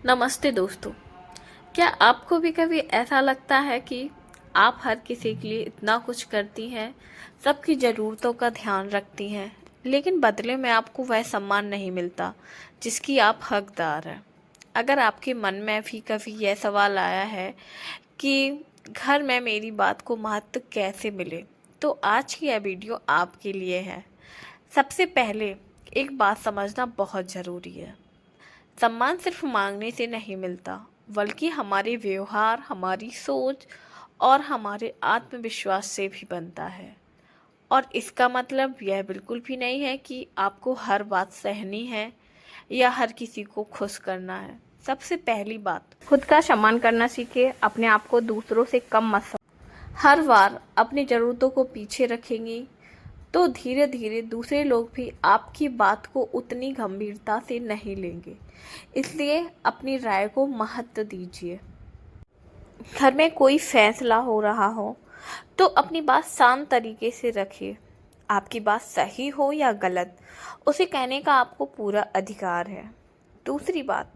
नमस्ते दोस्तों। क्या आपको भी कभी ऐसा लगता है कि आप हर किसी के लिए इतना कुछ करती हैं, सबकी ज़रूरतों का ध्यान रखती हैं, लेकिन बदले में आपको वह सम्मान नहीं मिलता जिसकी आप हकदार हैं? अगर आपके मन में भी कभी यह सवाल आया है कि घर में मेरी बात को महत्व कैसे मिले, तो आज की यह वीडियो आपके लिए है। सबसे पहले एक बात समझना बहुत ज़रूरी है। सम्मान सिर्फ मांगने से नहीं मिलता, बल्कि हमारे व्यवहार, हमारी सोच और हमारे आत्मविश्वास से भी बनता है। और इसका मतलब यह बिल्कुल भी नहीं है कि आपको हर बात सहनी है या हर किसी को खुश करना है। सबसे पहली बात, खुद का सम्मान करना सीखिए। अपने आप को दूसरों से कम मत समझिए। हर बार अपनी ज़रूरतों को पीछे रखेंगी तो धीरे धीरे दूसरे लोग भी आपकी बात को उतनी गंभीरता से नहीं लेंगे। इसलिए अपनी राय को महत्व दीजिए। घर में कोई फैसला हो रहा हो तो अपनी बात शांत तरीके से रखिए। आपकी बात सही हो या गलत, उसे कहने का आपको पूरा अधिकार है। दूसरी बात,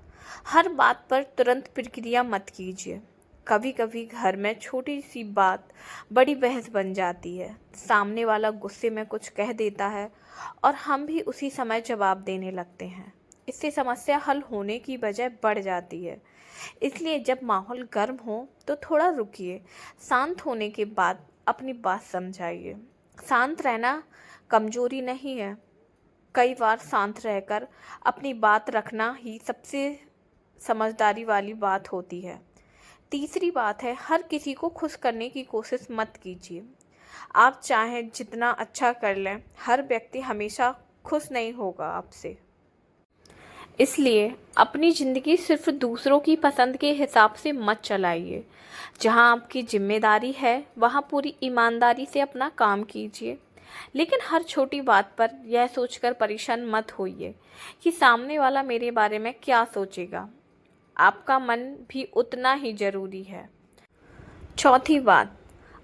हर बात पर तुरंत प्रतिक्रिया मत कीजिए। कभी कभी घर में छोटी सी बात बड़ी बहस बन जाती है। सामने वाला गुस्से में कुछ कह देता है और हम भी उसी समय जवाब देने लगते हैं। इससे समस्या हल होने की बजाय बढ़ जाती है। इसलिए जब माहौल गर्म हो तो थोड़ा रुकिए। शांत होने के बाद अपनी बात समझाइए। शांत रहना कमजोरी नहीं है। कई बार शांत रहकर अपनी बात रखना ही सबसे समझदारी वाली बात होती है। तीसरी बात है, हर किसी को खुश करने की कोशिश मत कीजिए। आप चाहें जितना अच्छा कर लें, हर व्यक्ति हमेशा खुश नहीं होगा आपसे। इसलिए अपनी ज़िंदगी सिर्फ दूसरों की पसंद के हिसाब से मत चलाइए। जहां आपकी जिम्मेदारी है वहां पूरी ईमानदारी से अपना काम कीजिए। लेकिन हर छोटी बात पर यह सोचकर परेशान मत होइए कि सामने वाला मेरे बारे में क्या सोचेगा। आपका मन भी उतना ही ज़रूरी है। चौथी बात,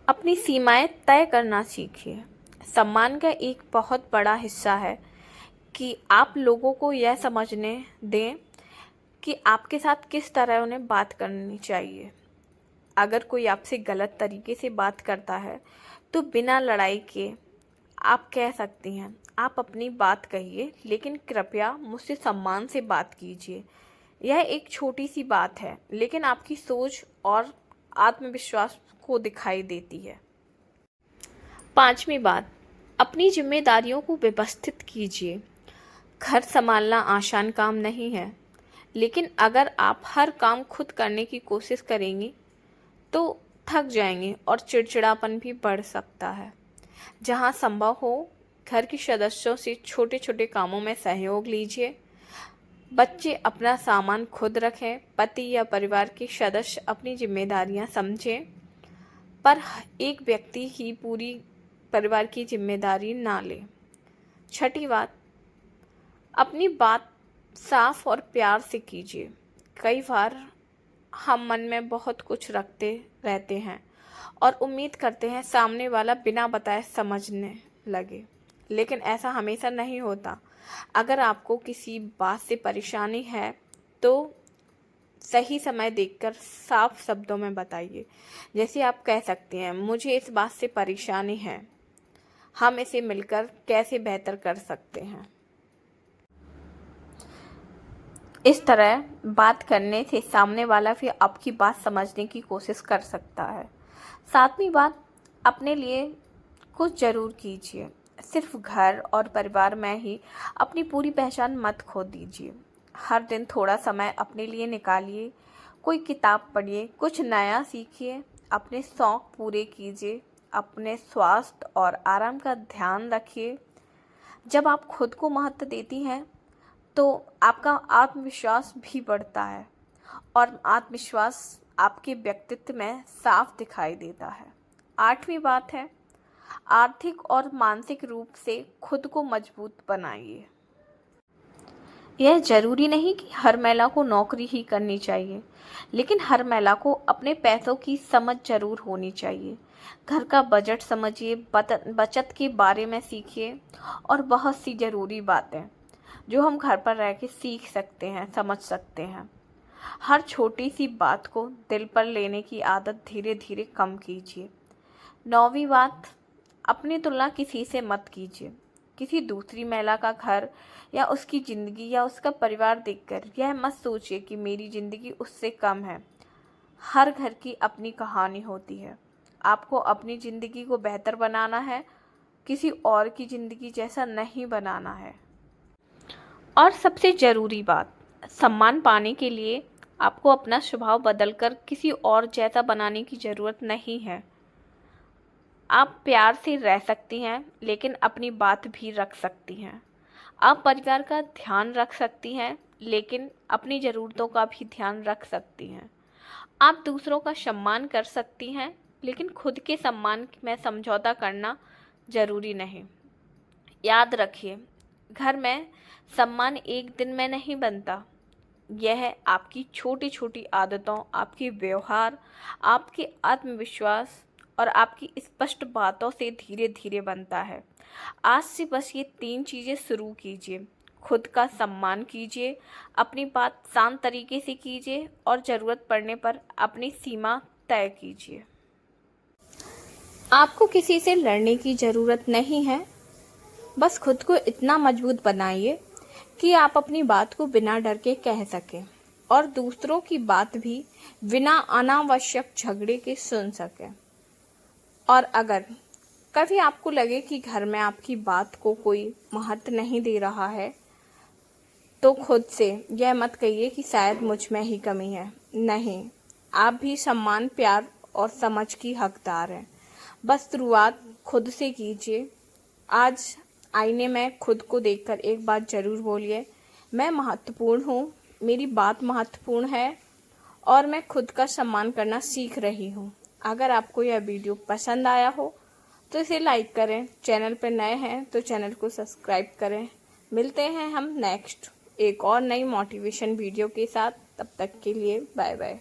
अपनी सीमाएं तय करना सीखिए। सम्मान का एक बहुत बड़ा हिस्सा है कि आप लोगों को यह समझने दें कि आपके साथ किस तरह उन्हें बात करनी चाहिए। अगर कोई आपसे गलत तरीके से बात करता है तो बिना लड़ाई के आप कह सकती हैं, आप अपनी बात कहिए, लेकिन कृपया मुझसे सम्मान से बात कीजिए। यह एक छोटी सी बात है, लेकिन आपकी सोच और आत्मविश्वास को दिखाई देती है। पांचवी बात, अपनी जिम्मेदारियों को व्यवस्थित कीजिए। घर संभालना आसान काम नहीं है, लेकिन अगर आप हर काम खुद करने की कोशिश करेंगी तो थक जाएंगे और चिड़चिड़ापन भी बढ़ सकता है। जहां संभव हो, घर के सदस्यों से छोटे छोटे कामों में सहयोग लीजिए। बच्चे अपना सामान खुद रखें, पति या परिवार के सदस्य अपनी जिम्मेदारियां समझें, पर एक व्यक्ति ही पूरी परिवार की जिम्मेदारी ना ले। छठी बात, अपनी बात साफ और प्यार से कीजिए। कई बार हम मन में बहुत कुछ रखते रहते हैं और उम्मीद करते हैं सामने वाला बिना बताए समझने लगे, लेकिन ऐसा हमेशा नहीं होता। अगर आपको किसी बात से परेशानी है तो सही समय देखकर साफ शब्दों में बताइए। जैसे आप कह सकते हैं, मुझे इस बात से परेशानी है, हम इसे मिलकर कैसे बेहतर कर सकते हैं। इस तरह बात करने से सामने वाला भी आपकी बात समझने की कोशिश कर सकता है। सातवीं बात, अपने लिए कुछ ज़रूर कीजिए। सिर्फ घर और परिवार में ही अपनी पूरी पहचान मत खो दीजिए। हर दिन थोड़ा समय अपने लिए निकालिए। कोई किताब पढ़िए, कुछ नया सीखिए, अपने शौक़ पूरे कीजिए, अपने स्वास्थ्य और आराम का ध्यान रखिए। जब आप खुद को महत्व देती हैं तो आपका आत्मविश्वास भी बढ़ता है और आत्मविश्वास आपके व्यक्तित्व में साफ दिखाई देता है। आठवीं बात है, आर्थिक और मानसिक रूप से खुद को मजबूत बनाइए। यह जरूरी नहीं कि हर महिला को नौकरी ही करनी चाहिए, लेकिन हर महिला को अपने पैसों की समझ जरूर होनी चाहिए। घर का बजट समझिए, बचत के बारे में सीखिए और बहुत सी ज़रूरी बातें जो हम घर पर रह के सीख सकते हैं, समझ सकते हैं। हर छोटी सी बात को दिल पर लेने की आदत धीरे धीरे कम कीजिए। 9वीं बात, अपनी तुलना किसी से मत कीजिए। किसी दूसरी महिला का घर या उसकी ज़िंदगी या उसका परिवार देखकर यह मत सोचिए कि मेरी ज़िंदगी उससे कम है। हर घर की अपनी कहानी होती है। आपको अपनी ज़िंदगी को बेहतर बनाना है, किसी और की ज़िंदगी जैसा नहीं बनाना है। और सबसे ज़रूरी बात, सम्मान पाने के लिए आपको अपना स्वभाव बदलकर किसी और जैसा बनाने की ज़रूरत नहीं है। आप प्यार से रह सकती हैं, लेकिन अपनी बात भी रख सकती हैं। आप परिवार का ध्यान रख सकती हैं, लेकिन अपनी ज़रूरतों का भी ध्यान रख सकती हैं। आप दूसरों का सम्मान कर सकती हैं, लेकिन खुद के सम्मान में समझौता करना ज़रूरी नहीं। याद रखिए, घर में सम्मान एक दिन में नहीं बनता। यह आपकी छोटी छोटी आदतों, आपके व्यवहार, आपके आत्मविश्वास और आपकी स्पष्ट बातों से धीरे धीरे बनता है। आज से बस ये 3 चीज़ें शुरू कीजिए। खुद का सम्मान कीजिए, अपनी बात शांत तरीके से कीजिए और ज़रूरत पड़ने पर अपनी सीमा तय कीजिए। आपको किसी से लड़ने की ज़रूरत नहीं है। बस खुद को इतना मजबूत बनाइए कि आप अपनी बात को बिना डर के कह सकें और दूसरों की बात भी बिना अनावश्यक झगड़े के सुन सकें। और अगर कभी आपको लगे कि घर में आपकी बात को कोई महत्व नहीं दे रहा है, तो खुद से यह मत कहिए कि शायद मुझ में ही कमी है। नहीं, आप भी सम्मान, प्यार और समझ की हकदार हैं। बस शुरुआत खुद से कीजिए। आज आईने में खुद को देखकर एक बात ज़रूर बोलिए, मैं महत्वपूर्ण हूँ, मेरी बात महत्वपूर्ण है और मैं खुद का सम्मान करना सीख रही हूँ। अगर आपको यह वीडियो पसंद आया हो तो इसे लाइक करें। चैनल पर नए हैं तो चैनल को सब्सक्राइब करें। मिलते हैं हम नेक्स्ट एक और नई मोटिवेशन वीडियो के साथ। तब तक के लिए बाय बाय।